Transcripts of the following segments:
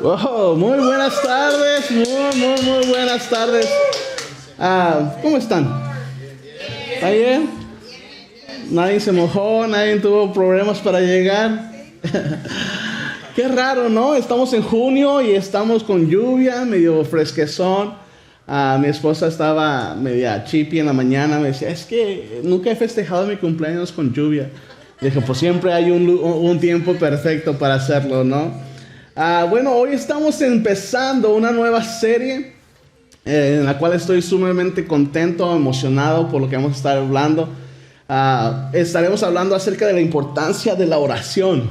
Wow, muy buenas tardes, muy buenas tardes. ¿Cómo están? ¿Está bien? Nadie se mojó, nadie tuvo problemas para llegar. Qué raro, ¿no? Estamos en junio y estamos con lluvia, medio fresquezón. Mi esposa estaba media chippy en la mañana, me decía, es que nunca he festejado mi cumpleaños con lluvia. Dije, pues siempre hay un tiempo perfecto para hacerlo, ¿no? Bueno, hoy estamos empezando una nueva serie en la cual estoy sumamente contento, emocionado por lo que vamos a estar hablando. Estaremos hablando acerca de la importancia de la oración.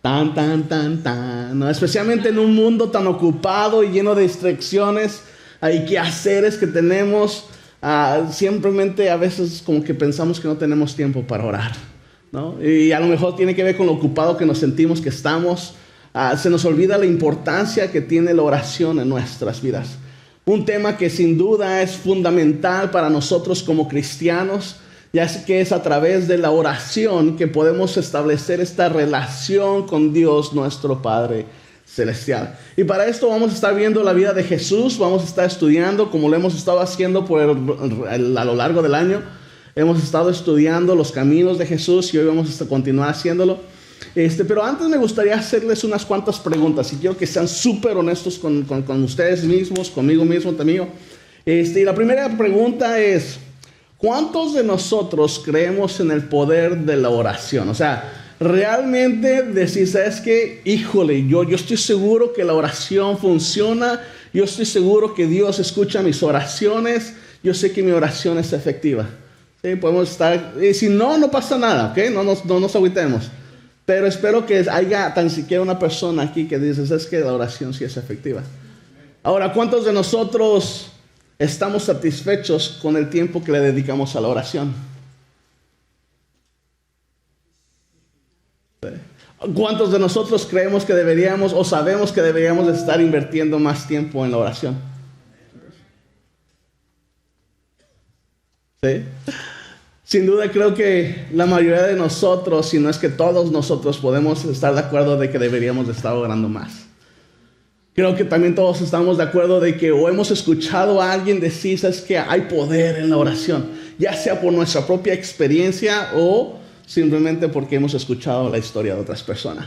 ¿No? Especialmente en un mundo tan ocupado y lleno de distracciones y quehaceres que tenemos. Simplemente a veces como que pensamos que no tenemos tiempo para orar, ¿no? Y a lo mejor tiene que ver con lo ocupado que nos sentimos que estamos. Se nos olvida la importancia que tiene la oración en nuestras vidas. Un tema que sin duda es fundamental para nosotros como cristianos, ya que es a través de la oración que podemos establecer esta relación con Dios, nuestro Padre Celestial. Y para esto vamos a estar viendo la vida de Jesús, vamos a estar estudiando como lo hemos estado haciendo a lo largo del año. Hemos estado estudiando los caminos de Jesús y hoy vamos a continuar haciéndolo. Pero antes me gustaría hacerles unas cuantas preguntas y quiero que sean súper honestos con ustedes mismos, conmigo mismo también. Y la primera pregunta es, ¿cuántos de nosotros creemos en el poder de la oración? O sea, realmente decís, ¿sabes qué? Híjole, yo estoy seguro que la oración funciona, yo estoy seguro que Dios escucha mis oraciones, yo sé que mi oración es efectiva. ¿Sí? Podemos estar, y si no, no pasa nada, ¿ok? No nos agüitemos. Pero espero que haya tan siquiera una persona aquí que dice, es que la oración sí es efectiva. Ahora, ¿cuántos de nosotros estamos satisfechos con el tiempo que le dedicamos a la oración? ¿Cuántos de nosotros creemos que deberíamos o sabemos que deberíamos estar invirtiendo más tiempo en la oración? ¿Sí? Sin duda creo que la mayoría de nosotros, si no es que todos nosotros, podemos estar de acuerdo de que deberíamos de estar orando más. Creo que también todos estamos de acuerdo de que o hemos escuchado a alguien decir, es que hay poder en la oración, ya sea por nuestra propia experiencia o simplemente porque hemos escuchado la historia de otras personas.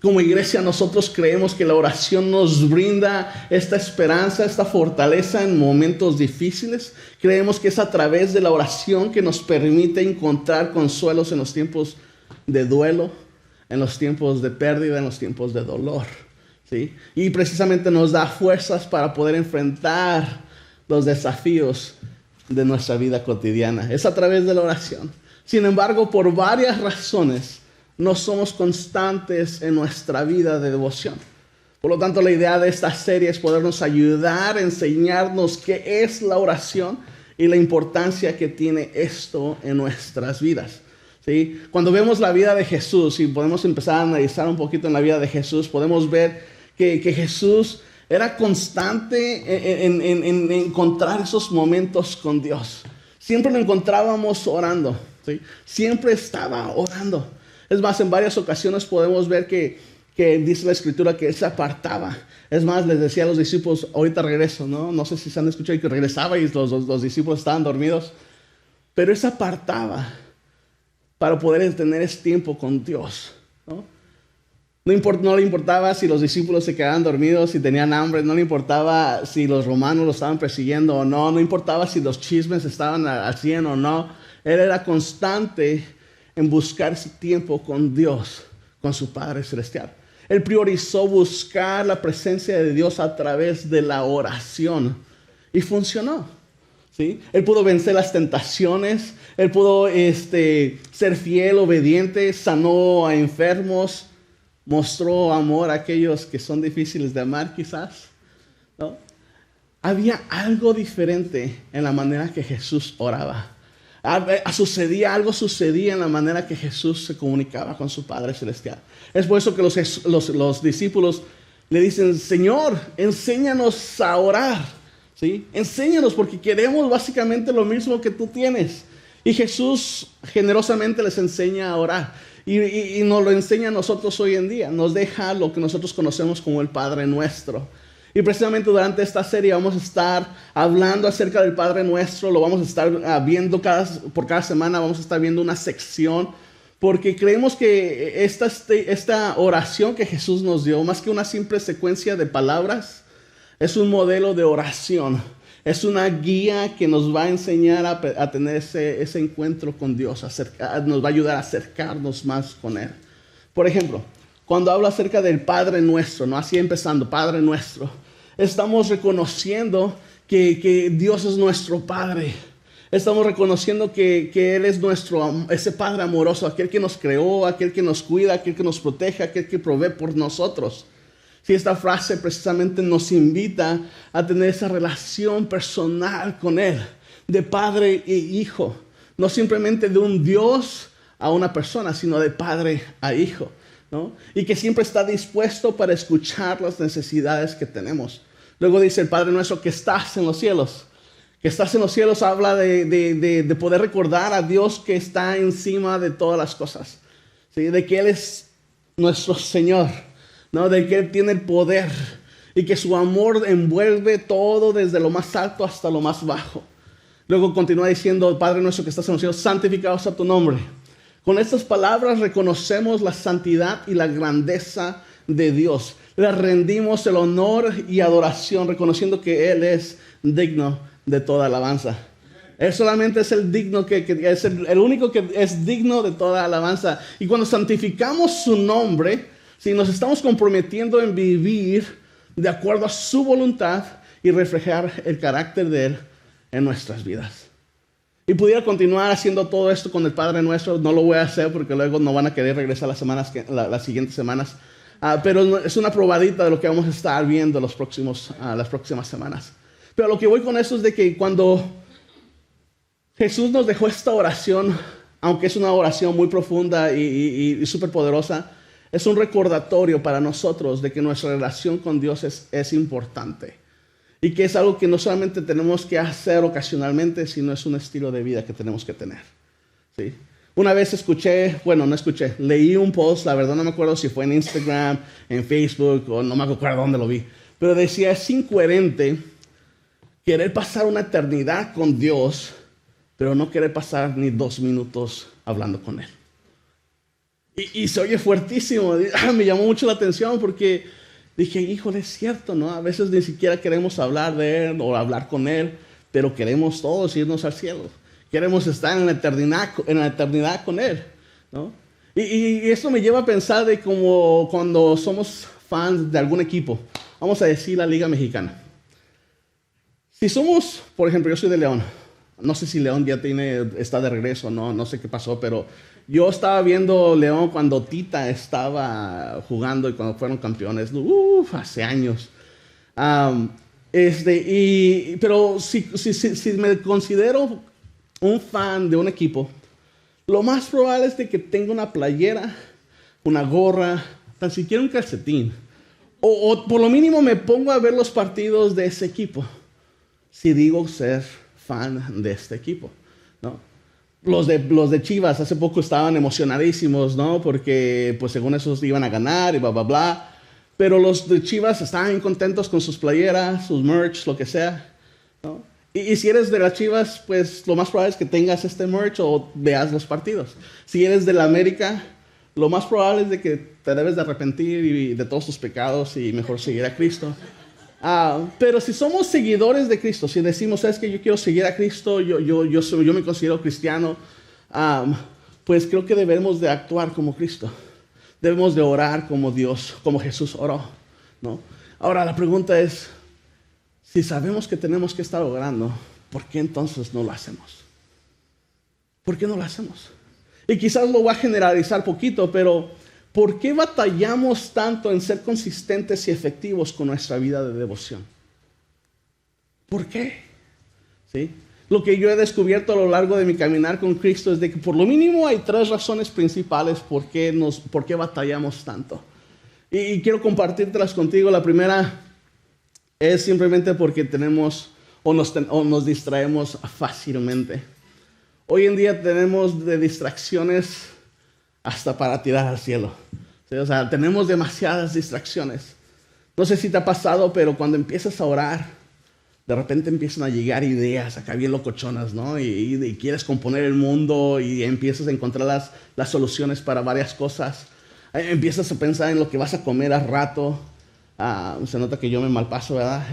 Como iglesia nosotros creemos que la oración nos brinda esta esperanza, esta fortaleza en momentos difíciles. Creemos que es a través de la oración que nos permite encontrar consuelos en los tiempos de duelo, en los tiempos de pérdida, en los tiempos de dolor, ¿sí? Y precisamente nos da fuerzas para poder enfrentar los desafíos de nuestra vida cotidiana. Es a través de la oración. Sin embargo, por varias razones, no somos constantes en nuestra vida de devoción. Por lo tanto, la idea de esta serie es podernos ayudar a enseñarnos qué es la oración y la importancia que tiene esto en nuestras vidas, ¿sí? Cuando vemos la vida de Jesús y podemos empezar a analizar un poquito en la vida de Jesús, podemos ver que Jesús era constante en encontrar esos momentos con Dios. Siempre lo encontrábamos orando, ¿sí? Siempre estaba orando. Es más, en varias ocasiones podemos ver que dice la Escritura que él se apartaba. Es más, les decía a los discípulos, ahorita regreso, ¿no? No sé si se han escuchado, y que regresaba y los discípulos estaban dormidos. Pero él se apartaba para poder tener ese tiempo con Dios, ¿no? No le importaba si los discípulos se quedaban dormidos, si tenían hambre, no le importaba si los romanos lo estaban persiguiendo o no, no importaba si los chismes estaban al 100 o no. Él era constante en buscar ese tiempo con Dios, con su Padre Celestial. Él priorizó buscar la presencia de Dios a través de la oración y funcionó, ¿sí? Él pudo vencer las tentaciones, él pudo ser fiel, obediente, sanó a enfermos, mostró amor a aquellos que son difíciles de amar quizás, ¿no? Había algo diferente en la manera que Jesús oraba. Algo sucedía en la manera que Jesús se comunicaba con su Padre Celestial. Es por eso que los discípulos le dicen, Señor, enséñanos a orar, ¿sí? Enséñanos porque queremos básicamente lo mismo que tú tienes. Y Jesús generosamente les enseña a orar. Y nos lo enseña a nosotros hoy en día. Nos deja lo que nosotros conocemos como el Padre Nuestro. Y precisamente durante esta serie vamos a estar hablando acerca del Padre Nuestro. Lo vamos a estar viendo por cada semana. Vamos a estar viendo una sección. Porque creemos que esta oración que Jesús nos dio, más que una simple secuencia de palabras, es un modelo de oración. Es una guía que nos va a enseñar a tener ese encuentro con Dios. Nos va a ayudar a acercarnos más con Él. Por ejemplo, cuando habla acerca del Padre Nuestro, ¿no? Así empezando, Padre Nuestro, estamos reconociendo que Dios es nuestro Padre. Estamos reconociendo que Él es ese Padre amoroso, aquel que nos creó, aquel que nos cuida, aquel que nos protege, aquel que provee por nosotros. Sí, esta frase precisamente nos invita a tener esa relación personal con Él, de padre e hijo. No simplemente de un Dios a una persona, sino de padre a hijo, ¿no? Y que siempre está dispuesto para escuchar las necesidades que tenemos. Luego dice el Padre Nuestro que estás en los cielos. Que estás en los cielos habla de poder recordar a Dios que está encima de todas las cosas, ¿sí? De que Él es nuestro Señor, ¿no? De que Él tiene el poder y que su amor envuelve todo desde lo más alto hasta lo más bajo. Luego continúa diciendo, Padre Nuestro que estás en los cielos, santificado sea tu nombre. Con estas palabras reconocemos la santidad y la grandeza de Dios. Le rendimos el honor y adoración, reconociendo que Él es digno de toda alabanza. Él solamente es el digno que es el único que es digno de toda alabanza. Y cuando santificamos su nombre, si nos estamos comprometiendo en vivir de acuerdo a su voluntad y reflejar el carácter de Él en nuestras vidas. Y pudiera continuar haciendo todo esto con el Padre Nuestro. No lo voy a hacer porque luego no van a querer regresar las siguientes semanas. Pero es una probadita de lo que vamos a estar viendo las próximas semanas. Pero lo que voy con eso es de que cuando Jesús nos dejó esta oración, aunque es una oración muy profunda y súper poderosa, es un recordatorio para nosotros de que nuestra relación con Dios es importante. Y que es algo que no solamente tenemos que hacer ocasionalmente, sino es un estilo de vida que tenemos que tener, ¿sí? Una vez leí un post, la verdad no me acuerdo si fue en Instagram, en Facebook, o no me acuerdo dónde lo vi. Pero decía, es incoherente querer pasar una eternidad con Dios, pero no querer pasar ni 2 minutos hablando con Él. Y se oye fuertísimo. Me llamó mucho la atención porque dije, híjole, es cierto, ¿no? A veces ni siquiera queremos hablar de Él o hablar con Él, pero queremos todos irnos al cielo. Queremos estar en la eternidad con Él, ¿no? Y eso me lleva a pensar de como cuando somos fans de algún equipo. Vamos a decir la Liga Mexicana. Si somos, por ejemplo, yo soy de León. No sé si León ya está de regreso, no sé qué pasó, pero yo estaba viendo León cuando Tita estaba jugando y cuando fueron campeones, hace años. Pero si me considero un fan de un equipo, lo más probable es de que tenga una playera, una gorra, tan siquiera un calcetín. O por lo mínimo me pongo a ver los partidos de ese equipo. Si digo ser fan de este equipo, ¿no? Los de Chivas hace poco estaban emocionadísimos, ¿no? Porque pues según esos iban a ganar y bla, bla, bla. Pero los de Chivas estaban contentos con sus playeras, sus merch, lo que sea, ¿no? Y si eres de las Chivas, pues lo más probable es que tengas este merch o veas los partidos. Si eres de la América, lo más probable es de que te debes de arrepentir de todos tus pecados y mejor seguir a Cristo. Pero si somos seguidores de Cristo, si decimos, ¿sabes qué? Yo quiero seguir a Cristo, yo me considero cristiano, pues creo que debemos de actuar como Cristo. Debemos de orar como Dios, como Jesús oró, ¿no? Ahora la pregunta es, si sabemos que tenemos que estar orando, ¿por qué entonces no lo hacemos? ¿Por qué no lo hacemos? Y quizás lo voy a generalizar poquito, pero ¿por qué batallamos tanto en ser consistentes y efectivos con nuestra vida de devoción? ¿Por qué? ¿Sí? Lo que yo he descubierto a lo largo de mi caminar con Cristo es de que por lo mínimo hay 3 razones principales por qué batallamos tanto. Y quiero compartírtelas contigo. La primera es simplemente porque nos distraemos fácilmente. Hoy en día tenemos de distracciones hasta para tirar al cielo. ¿Sí? O sea, tenemos demasiadas distracciones. No sé si te ha pasado, pero cuando empiezas a orar, de repente empiezan a llegar ideas acá bien locochonas, ¿no? Y quieres componer el mundo y empiezas a encontrar las soluciones para varias cosas. Empiezas a pensar en lo que vas a comer al rato. Se nota que yo me malpaso, ¿verdad?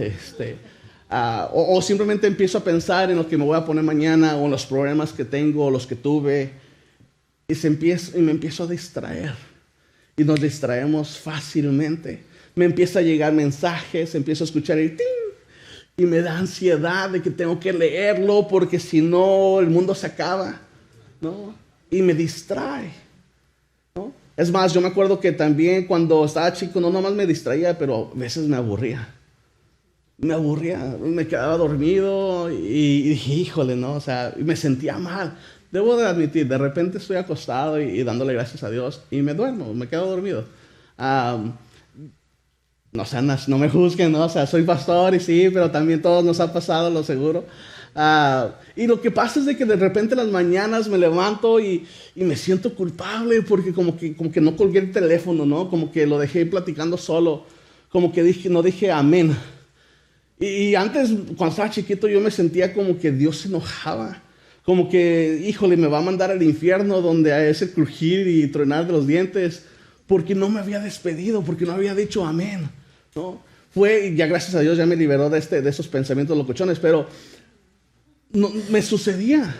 O simplemente empiezo a pensar en lo que me voy a poner mañana o en los problemas que tengo o los que tuve. Y me empiezo a distraer. Y nos distraemos fácilmente. Me empieza a llegar mensajes, empiezo a escuchar el ting. Y me da ansiedad de que tengo que leerlo porque si no el mundo se acaba, ¿no? Y me distrae, ¿no? Es más, yo me acuerdo que también cuando estaba chico no nomás me distraía, pero a veces me aburría. Me quedaba dormido y dije, híjole, ¿no? O sea, me sentía mal. Debo de admitir, de repente estoy acostado y dándole gracias a Dios y me duermo, me quedo dormido. No, o sea, no me juzguen, ¿no? O sea, soy pastor y sí, pero también todos nos ha pasado, lo seguro. Y lo que pasa es de que de repente en las mañanas me levanto y me siento culpable porque como que no colgué el teléfono, ¿no? Como que lo dejé platicando solo. Como que no dije amén. Y antes, cuando estaba chiquito, yo me sentía como que Dios se enojaba. Como que, híjole, me va a mandar al infierno donde hay ese crujir y tronar de los dientes. Porque no me había despedido, porque no había dicho amén, ¿no? Ya gracias a Dios ya me liberó de esos pensamientos locochones, pero no, me sucedía.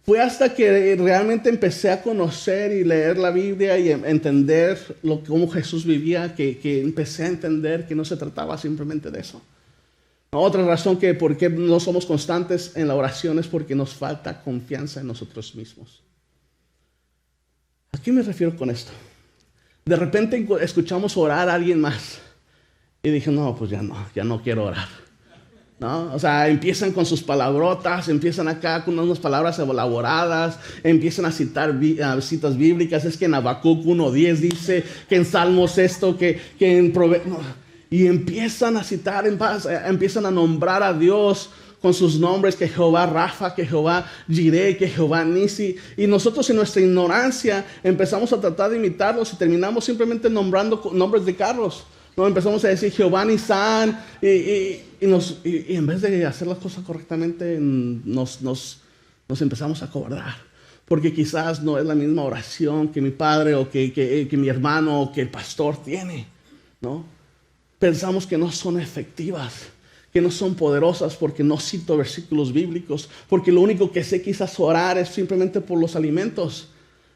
Fue hasta que realmente empecé a conocer y leer la Biblia y entender cómo Jesús vivía, que empecé a entender que no se trataba simplemente de eso. Otra razón que por qué no somos constantes en la oración es porque nos falta confianza en nosotros mismos. ¿A qué me refiero con esto? De repente escuchamos orar a alguien más y dije, no, pues ya no quiero orar, ¿no? O sea, empiezan con sus palabrotas, empiezan acá con unas palabras elaboradas, empiezan a citar citas bíblicas. Es que en Habacuc 1:10 dice que en Salmos esto, que en Proverbios, y empiezan a citar, empiezan a nombrar a Dios con sus nombres, que Jehová Rafa, que Jehová Jireh, que Jehová Nisi. Y nosotros en nuestra ignorancia empezamos a tratar de imitarlos y terminamos simplemente nombrando nombres de carros. ¿No? Empezamos a decir Jehová Nissan y en vez de hacer las cosas correctamente nos empezamos a cobrar. Porque quizás no es la misma oración que mi padre o que mi hermano o que el pastor tiene, ¿no? Pensamos que no son efectivas, que no son poderosas porque no cito versículos bíblicos, porque lo único que sé quizás orar es simplemente por los alimentos.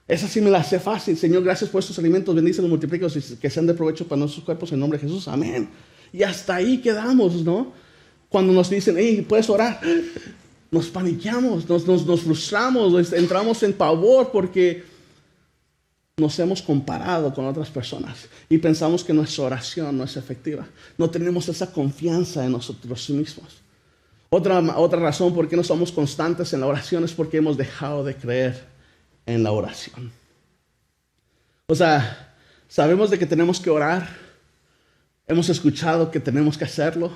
Esa sí me la hace fácil. Señor, gracias por estos alimentos, bendícelos, multiplícalos y que sean de provecho para nuestros cuerpos en nombre de Jesús, amén. Y hasta ahí quedamos, ¿no? Cuando nos dicen, hey, puedes orar, nos paniqueamos, nos frustramos, entramos en pavor porque nos hemos comparado con otras personas y pensamos que nuestra oración no es efectiva. No tenemos esa confianza en nosotros mismos. Otra razón por qué no somos constantes en la oración es porque hemos dejado de creer en la oración. O sea, sabemos de que tenemos que orar. Hemos escuchado que tenemos que hacerlo.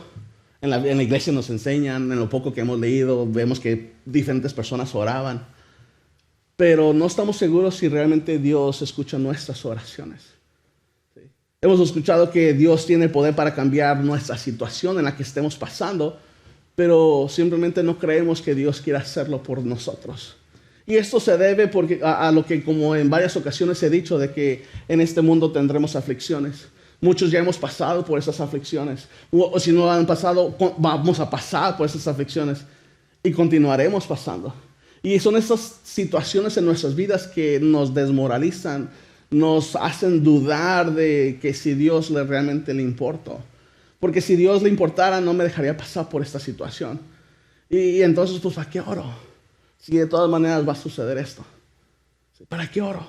En la iglesia nos enseñan, en lo poco que hemos leído, vemos que diferentes personas oraban. Pero no estamos seguros si realmente Dios escucha nuestras oraciones. ¿Sí? Hemos escuchado que Dios tiene el poder para cambiar nuestra situación en la que estemos pasando, pero simplemente no creemos que Dios quiera hacerlo por nosotros. Y esto se debe a lo que, como en varias ocasiones he dicho, de que en este mundo tendremos aflicciones. Muchos ya hemos pasado por esas aflicciones. O si no han pasado, vamos a pasar por esas aflicciones. Y continuaremos pasando. Y son esas situaciones en nuestras vidas que nos desmoralizan, nos hacen dudar de que si Dios realmente le importa. Porque si Dios le importara, no me dejaría pasar por esta situación. Y entonces, pues, ¿para qué oro? Si de todas maneras va a suceder esto. ¿Para qué oro?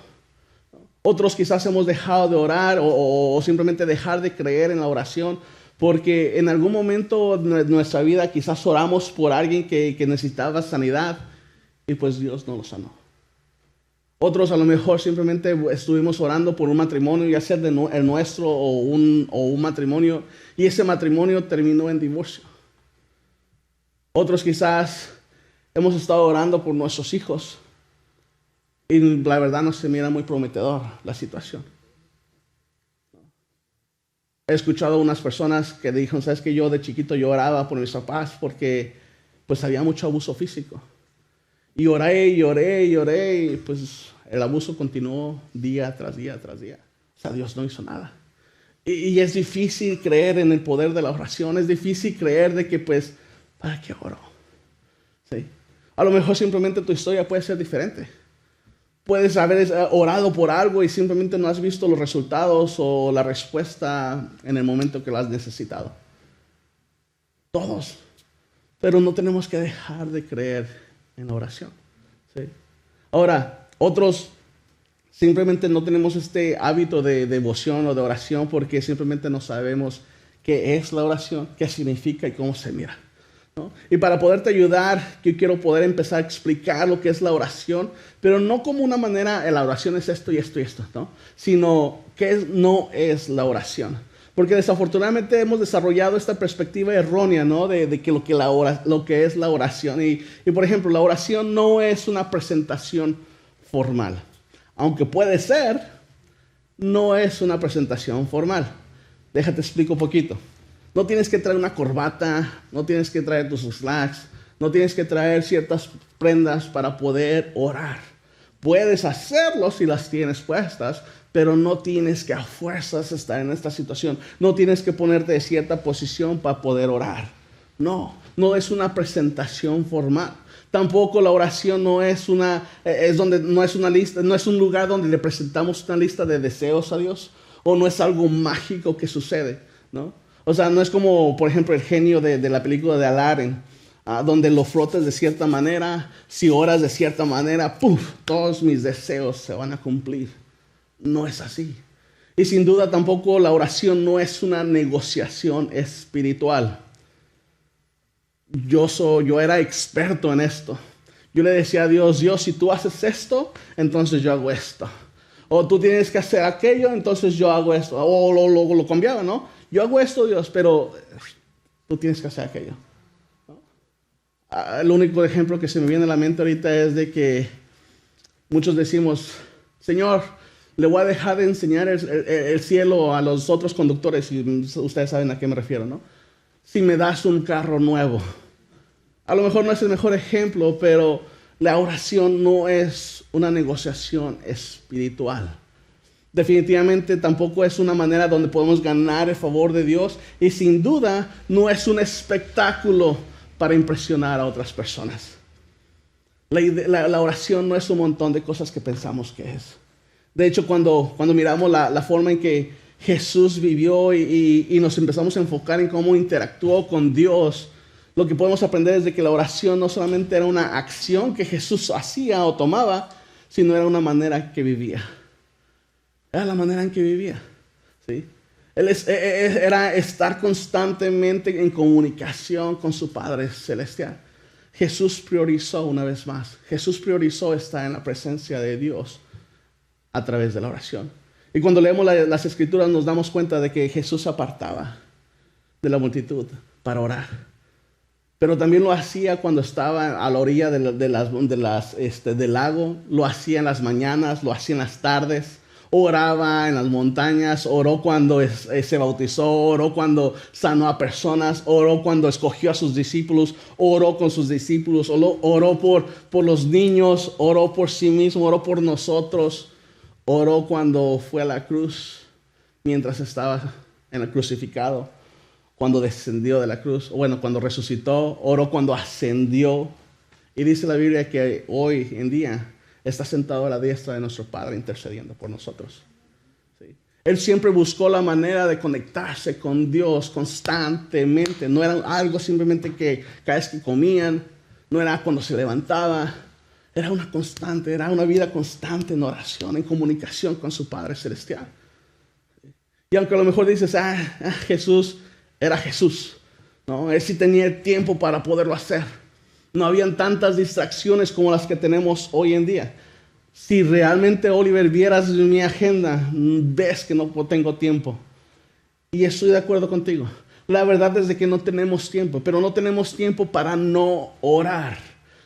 Otros quizás hemos dejado de orar o simplemente dejar de creer en la oración porque en algún momento de nuestra vida quizás oramos por alguien que necesitaba sanidad. Y pues Dios no lo sanó. Otros a lo mejor simplemente estuvimos orando por un matrimonio, ya sea el nuestro o un matrimonio, y ese matrimonio terminó en divorcio. Otros quizás hemos estado orando por nuestros hijos Y la verdad no se mira muy prometedor la situación. He escuchado a unas personas que dijeron, sabes que yo de chiquito lloraba por mis papás porque pues había mucho abuso físico. Y lloré, y pues el abuso continuó día tras día tras día. O sea, Dios no hizo nada. Y es difícil creer en el poder de la oración, es difícil creer de que pues, ¿para qué oro? ¿Sí? A lo mejor simplemente tu historia puede ser diferente. Puedes haber orado por algo y simplemente no has visto los resultados o la respuesta en el momento que lo has necesitado. Todos. Pero no tenemos que dejar de creer en la oración. ¿Sí? Ahora, otros simplemente no tenemos este hábito de devoción o de oración porque simplemente no sabemos qué es la oración, qué significa y cómo se mira, ¿no? Y para poderte ayudar, yo quiero poder empezar a explicar lo que es la oración, pero no como una manera, la oración es esto y esto y esto, ¿no? Sino que no es la oración. Porque desafortunadamente hemos desarrollado esta perspectiva errónea, ¿no? De que lo que es la oración. Y por ejemplo, la oración no es una presentación formal. Aunque puede ser, no es una presentación formal. Déjate explico un poquito. No tienes que traer una corbata, no tienes que traer tus slacks, no tienes que traer ciertas prendas para poder orar. Puedes hacerlo si las tienes puestas, pero no tienes que a fuerzas estar en esta situación. No tienes que ponerte de cierta posición para poder orar. No es una presentación formal. Tampoco la oración no es una lista, no es un lugar donde le presentamos una lista de deseos a Dios, o no es algo mágico que sucede, ¿no? O sea, no es como, por ejemplo, el genio de la película de Aladdin, donde lo frotas de cierta manera, si oras de cierta manera, ¡puf!, todos mis deseos se van a cumplir. No es así. Y sin duda tampoco la oración no es una negociación espiritual. Yo era experto en esto. Yo le decía a Dios, si tú haces esto, entonces yo hago esto. O tú tienes que hacer aquello, entonces yo hago esto. O lo cambiaba, ¿no? Yo hago esto, Dios, pero tú tienes que hacer aquello, ¿no? El único ejemplo que se me viene a la mente ahorita es de que muchos decimos, Señor, le voy a dejar de enseñar el cielo a los otros conductores, y ustedes saben a qué me refiero, ¿no? Si me das un carro nuevo. A lo mejor no es el mejor ejemplo, pero la oración no es una negociación espiritual. Definitivamente tampoco es una manera donde podemos ganar el favor de Dios, y sin duda no es un espectáculo para impresionar a otras personas. La oración no es un montón de cosas que pensamos que es. De hecho, cuando miramos la forma en que Jesús vivió y nos empezamos a enfocar en cómo interactuó con Dios, lo que podemos aprender es de que la oración no solamente era una acción que Jesús hacía o tomaba, sino era una manera que vivía. Era la manera en que vivía, ¿sí? Era estar constantemente en comunicación con su Padre Celestial. Jesús priorizó, una vez más, Jesús priorizó estar en la presencia de Dios a través de la oración. Y cuando leemos las Escrituras nos damos cuenta de que Jesús se apartaba de la multitud para orar. Pero también lo hacía cuando estaba a la orilla del lago, lo hacía en las mañanas, lo hacía en las tardes. Oraba en las montañas, oró cuando se bautizó, oró cuando sanó a personas, oró cuando escogió a sus discípulos, oró con sus discípulos, oró por los niños, oró por sí mismo, oró por nosotros, oró cuando fue a la cruz, mientras estaba en el crucificado, cuando descendió de la cruz, cuando resucitó, oró cuando ascendió. Y dice la Biblia que hoy en día está sentado a la diestra de nuestro Padre intercediendo por nosotros. ¿Sí? Él siempre buscó la manera de conectarse con Dios constantemente. No era algo simplemente que cada vez que comían, no era cuando se levantaba. Era una constante, era una vida constante en oración, en comunicación con su Padre Celestial. ¿Sí? Y aunque a lo mejor dices, Jesús era Jesús, ¿no? Él sí tenía el tiempo para poderlo hacer. No habían tantas distracciones como las que tenemos hoy en día. Si realmente, Oliver, vieras mi agenda, ves que no tengo tiempo. Y estoy de acuerdo contigo. La verdad es de que no tenemos tiempo, pero no tenemos tiempo para no orar.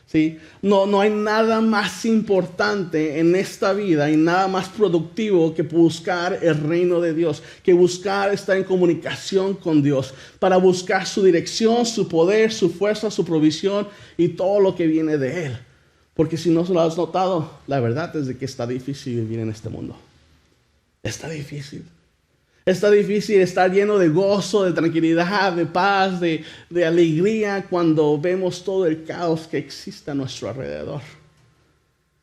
¿sí? No hay nada más importante en esta vida y nada más productivo que buscar el reino de Dios, que buscar estar en comunicación con Dios, para buscar su dirección, su poder, su fuerza, su provisión y todo lo que viene de Él. Porque si no se lo has notado, la verdad es de que está difícil vivir en este mundo. Está difícil. Está difícil estar lleno de gozo, de tranquilidad, de paz, de alegría cuando vemos todo el caos que existe a nuestro alrededor.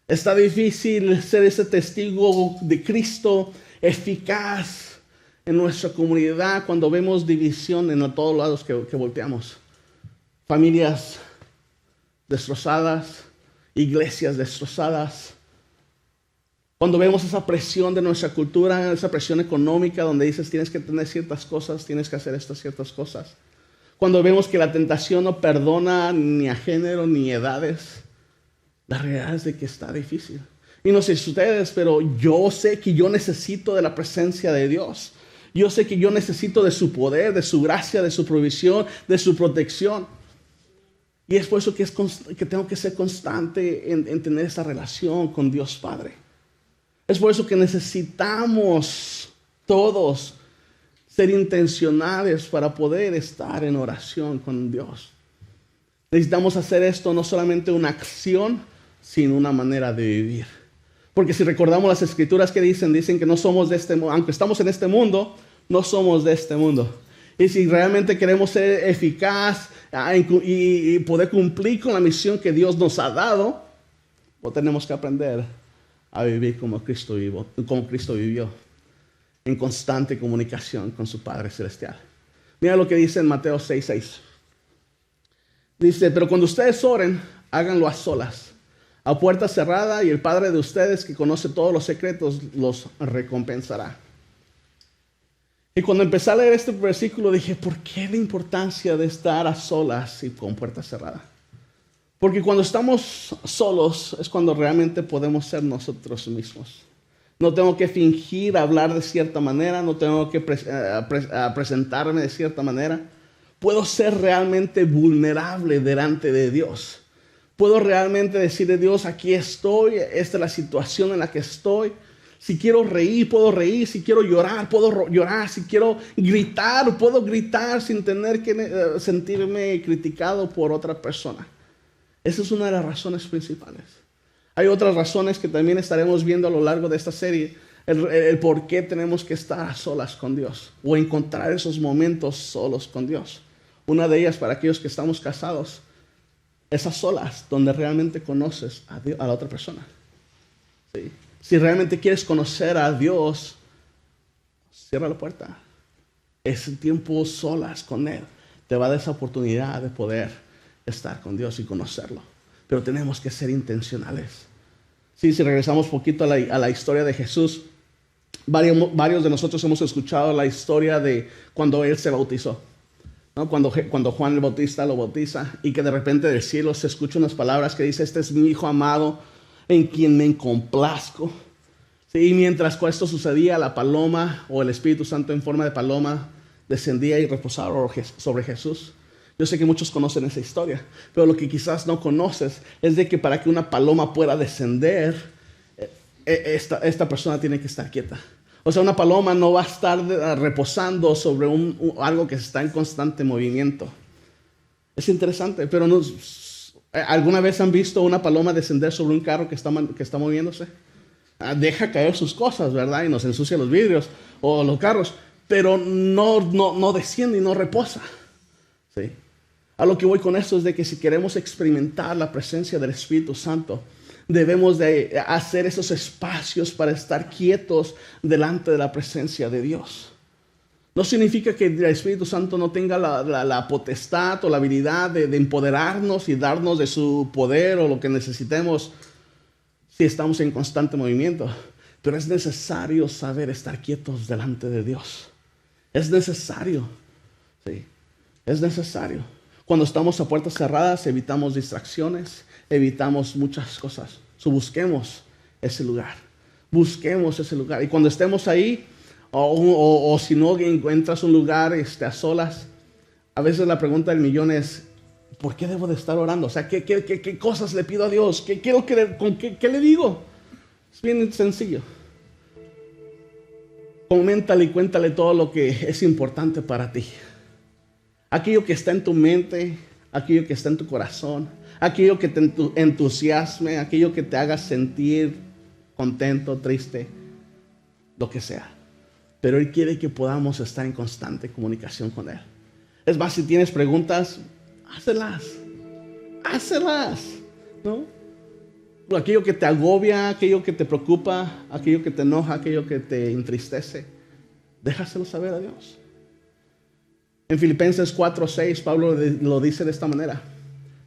Está difícil ser ese testigo de Cristo eficaz en nuestra comunidad cuando vemos división en todos lados que volteamos. Familias destrozadas, iglesias destrozadas. Cuando vemos esa presión de nuestra cultura, esa presión económica donde dices tienes que tener ciertas cosas, tienes que hacer estas ciertas cosas. Cuando vemos que la tentación no perdona ni a género ni edades, la realidad es de que está difícil. Y no sé si ustedes, pero yo sé que yo necesito de la presencia de Dios. Yo sé que yo necesito de su poder, de su gracia, de su provisión, de su protección. Y es por eso que tengo que ser constante en tener esa relación con Dios Padre. Es por eso que necesitamos todos ser intencionales para poder estar en oración con Dios. Necesitamos hacer esto no solamente una acción, sino una manera de vivir. Porque si recordamos las escrituras que dicen que no somos de este mundo, aunque estamos en este mundo, no somos de este mundo. Y si realmente queremos ser eficaz y poder cumplir con la misión que Dios nos ha dado, pues tenemos que aprender a vivir como Cristo vivió, en constante comunicación con su Padre Celestial. Mira lo que dice en Mateo 6:6. Dice, pero cuando ustedes oren, háganlo a solas, a puerta cerrada, y el Padre de ustedes, que conoce todos los secretos, los recompensará. Y cuando empecé a leer este versículo, dije, ¿por qué la importancia de estar a solas y con puerta cerrada? Porque cuando estamos solos es cuando realmente podemos ser nosotros mismos. No tengo que fingir hablar de cierta manera, no tengo que presentarme de cierta manera. Puedo ser realmente vulnerable delante de Dios. Puedo realmente decirle a Dios, aquí estoy, esta es la situación en la que estoy. Si quiero reír, puedo reír. Si quiero llorar, puedo llorar. Si quiero gritar, puedo gritar sin tener que sentirme criticado por otra persona. Esa es una de las razones principales. Hay otras razones que también estaremos viendo a lo largo de esta serie. El por qué tenemos que estar a solas con Dios o encontrar esos momentos solos con Dios. Una de ellas, para aquellos que estamos casados, esas solas donde realmente conoces a la otra persona. ¿Sí? Si realmente quieres conocer a Dios, cierra la puerta. Ese tiempo solas con Él te va a dar esa oportunidad de poder estar con Dios y conocerlo. Pero tenemos que ser intencionales. Sí, si regresamos un poquito a la historia de Jesús, varios de nosotros hemos escuchado la historia de cuando Él se bautizó, ¿no? Cuando Juan el Bautista lo bautiza y que de repente del cielo se escuchan unas palabras que dice, este es mi Hijo amado en quien me complazco. Sí, y mientras esto sucedía, la paloma o el Espíritu Santo en forma de paloma descendía y reposaba sobre Jesús. Yo sé que muchos conocen esa historia, pero lo que quizás no conoces es de que para que una paloma pueda descender, esta persona tiene que estar quieta. O sea, una paloma no va a estar reposando sobre algo que está en constante movimiento. Es interesante, pero ¿alguna vez han visto una paloma descender sobre un carro que está moviéndose? Deja caer sus cosas, ¿verdad? Y nos ensucia los vidrios o los carros, pero no desciende y no reposa. ¿Sí? A lo que voy con esto es de que si queremos experimentar la presencia del Espíritu Santo, debemos de hacer esos espacios para estar quietos delante de la presencia de Dios. No significa que el Espíritu Santo no tenga la potestad o la habilidad de empoderarnos y darnos de su poder o lo que necesitemos si estamos en constante movimiento. Pero es necesario saber estar quietos delante de Dios. Es necesario. Sí, es necesario. Cuando estamos a puertas cerradas, evitamos distracciones, evitamos muchas cosas. Busquemos ese lugar. Busquemos ese lugar. Y cuando estemos ahí, o si no encuentras un lugar a solas, a veces la pregunta del millón es, ¿por qué debo de estar orando? O sea, ¿qué cosas le pido a Dios? ¿Qué le digo? Es bien sencillo. Coméntale y cuéntale todo lo que es importante para ti. Aquello que está en tu mente, aquello que está en tu corazón, aquello que te entusiasme, aquello que te haga sentir contento, triste, lo que sea. Pero Él quiere que podamos estar en constante comunicación con Él. Es más, si tienes preguntas, hácelas, ¿no? Aquello que te agobia, aquello que te preocupa, aquello que te enoja, aquello que te entristece, déjaselo saber a Dios. En Filipenses 4:6, Pablo lo dice de esta manera: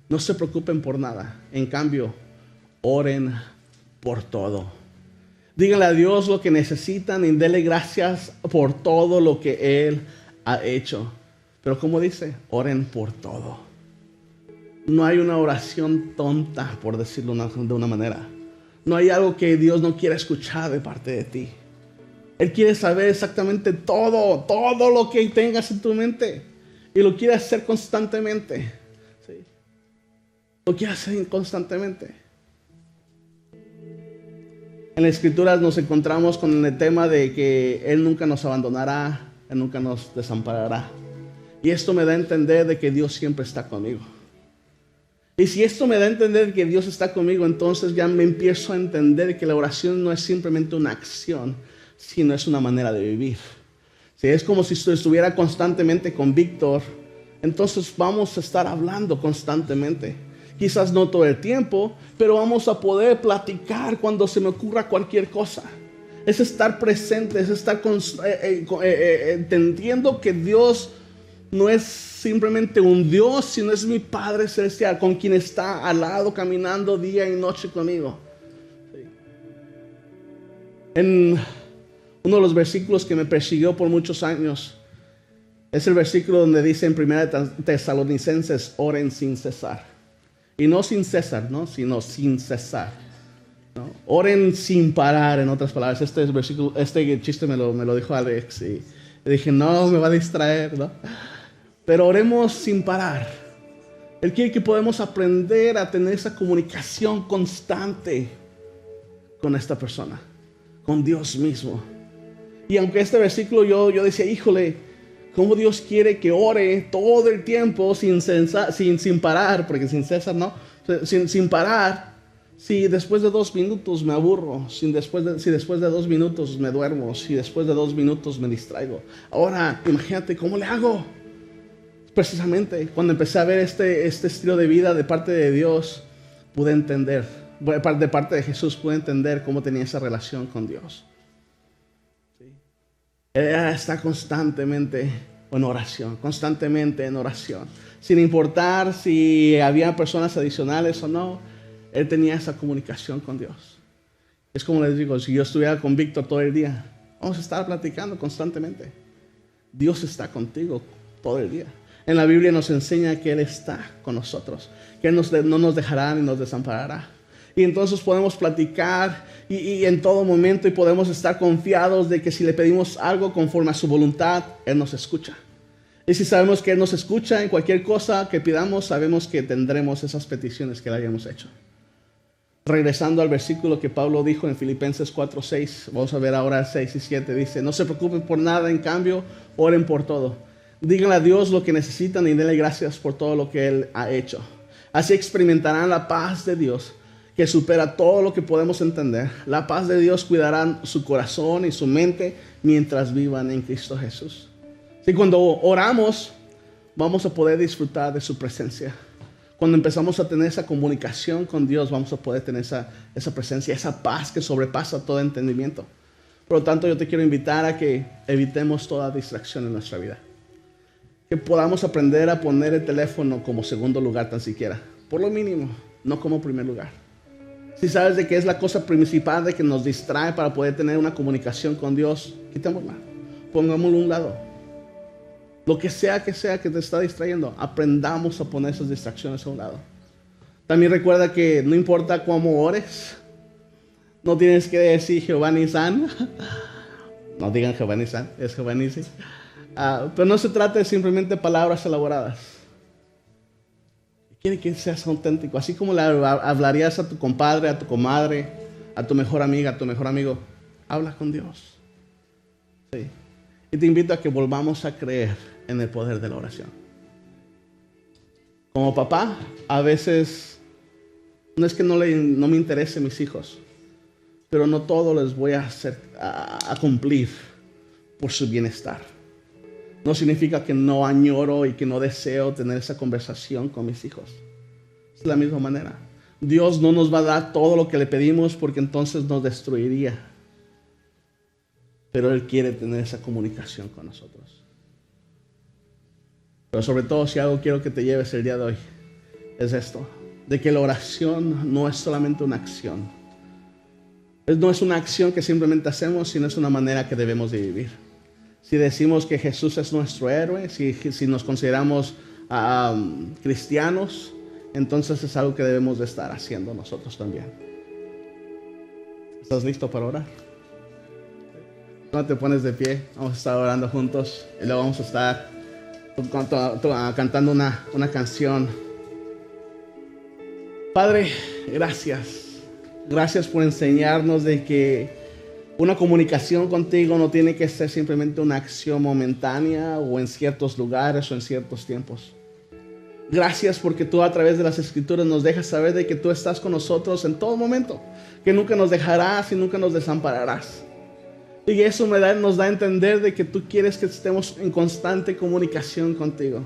no se preocupen por nada, en cambio, oren por todo. Díganle a Dios lo que necesitan y denle gracias por todo lo que Él ha hecho. Pero como dice, oren por todo. No hay una oración tonta, por decirlo de una manera. No hay algo que Dios no quiera escuchar de parte de ti. Él quiere saber exactamente todo lo que tengas en tu mente. Y lo quiere hacer constantemente. ¿Sí? Lo quiere hacer constantemente. En las Escrituras nos encontramos con el tema de que Él nunca nos abandonará, Él nunca nos desamparará. Y esto me da a entender de que Dios siempre está conmigo. Y si esto me da a entender que Dios está conmigo, entonces ya me empiezo a entender que la oración no es simplemente una acción, sino es una manera de vivir. Si es como si estuviera constantemente con Víctor, entonces vamos a estar hablando constantemente. Quizás no todo el tiempo, pero vamos a poder platicar cuando se me ocurra cualquier cosa. Es estar presente, es estar entendiendo que Dios no es simplemente un Dios, sino es mi Padre Celestial, con quien está al lado, caminando día y noche conmigo. Sí. En uno de los versículos que me persiguió por muchos años, es el versículo donde dice en 1 Tesalonicenses, oren sin cesar. Y no sin cesar, ¿no? Sino sin cesar, ¿no? Oren sin parar, en otras palabras. Este chiste me lo dijo Alex y dije, no, me va a distraer, ¿no? Pero oremos sin parar. Él quiere que podamos aprender a tener esa comunicación constante con esta persona, con Dios mismo. Y aunque este versículo yo decía, híjole, cómo Dios quiere que ore todo el tiempo sin parar, porque sin cesar no, sin parar. Si después de 2 minutos me aburro, si después de 2 minutos me duermo, si después de 2 minutos me distraigo. Ahora, imagínate cómo le hago. Precisamente cuando empecé a ver este estilo de vida de parte de Dios, pude entender, de parte de Jesús, pude entender cómo tenía esa relación con Dios. ¿Sí? Él está constantemente en oración, sin importar si había personas adicionales o no. Él tenía esa comunicación con Dios. Es como les digo, si yo estuviera con Víctor todo el día, vamos a estar platicando constantemente. Dios está contigo todo el día. En la Biblia nos enseña que Él está con nosotros, que Él no nos dejará ni nos desamparará. Y entonces podemos platicar y en todo momento, y podemos estar confiados de que si le pedimos algo conforme a su voluntad, Él nos escucha. Y si sabemos que Él nos escucha en cualquier cosa que pidamos, sabemos que tendremos esas peticiones que le hayamos hecho. Regresando al versículo que Pablo dijo en Filipenses 4:6, vamos a ver ahora 6 y 7, dice, no se preocupen por nada, en cambio, oren por todo. Díganle a Dios lo que necesitan y denle gracias por todo lo que Él ha hecho. Así experimentarán la paz de Dios, que supera todo lo que podemos entender. La paz de Dios cuidará su corazón y su mente mientras vivan en Cristo Jesús. Y cuando oramos, vamos a poder disfrutar de su presencia. Cuando empezamos a tener esa comunicación con Dios, vamos a poder tener esa presencia, esa paz que sobrepasa todo entendimiento. Por lo tanto, yo te quiero invitar a que evitemos toda distracción en nuestra vida. Que podamos aprender a poner el teléfono como segundo lugar tan siquiera. Por lo mínimo, no como primer lugar. Si sabes de que es la cosa principal de que nos distrae para poder tener una comunicación con Dios, quitémosla. Pongámoslo a un lado. Lo que sea que te está distrayendo, aprendamos a poner esas distracciones a un lado. También recuerda que no importa cómo ores, no tienes que decir Jehová Nisán. No digan Jehová Nisán, es Jehová Nisi. Pero no se trata de simplemente palabras elaboradas. Quiere que seas auténtico. Así como le hablarías a tu compadre, a tu comadre, a tu mejor amiga, a tu mejor amigo. Habla con Dios. Sí. Y te invito a que volvamos a creer en el poder de la oración. Como papá, a veces no es que no me interesen mis hijos, pero no todo les voy a hacer a cumplir por su bienestar. No significa que no añoro y que no deseo tener esa conversación con mis hijos. Es de la misma manera. Dios no nos va a dar todo lo que le pedimos porque entonces nos destruiría. Pero Él quiere tener esa comunicación con nosotros. Pero sobre todo, si algo quiero que te lleves el día de hoy, es esto, de que la oración no es solamente una acción. No es una acción que simplemente hacemos, sino es una manera que debemos de vivir. Si decimos que Jesús es nuestro héroe, si nos consideramos cristianos, entonces es algo que debemos de estar haciendo nosotros también. ¿Estás listo para orar? No te pones de pie, vamos a estar orando juntos y luego vamos a estar cantando una canción. Padre, gracias. Gracias por enseñarnos de que una comunicación contigo no tiene que ser simplemente una acción momentánea o en ciertos lugares o en ciertos tiempos. Gracias porque tú a través de las Escrituras nos dejas saber de que tú estás con nosotros en todo momento, que nunca nos dejarás y nunca nos desampararás. Y eso nos da a entender de que tú quieres que estemos en constante comunicación contigo.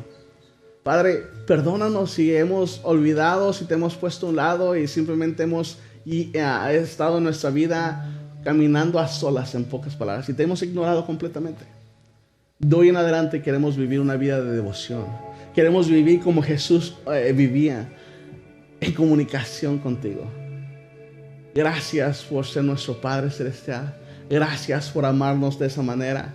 Padre, perdónanos si hemos olvidado, si te hemos puesto a un lado y simplemente hemos estado en nuestra vida caminando a solas, en pocas palabras, y te hemos ignorado completamente. De hoy en adelante queremos vivir una vida de devoción. Queremos vivir como Jesús vivía, en comunicación contigo. Gracias por ser nuestro Padre Celestial. Gracias por amarnos de esa manera.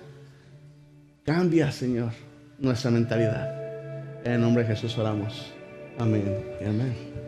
Cambia, Señor, nuestra mentalidad. En el nombre de Jesús oramos. Amén y amén.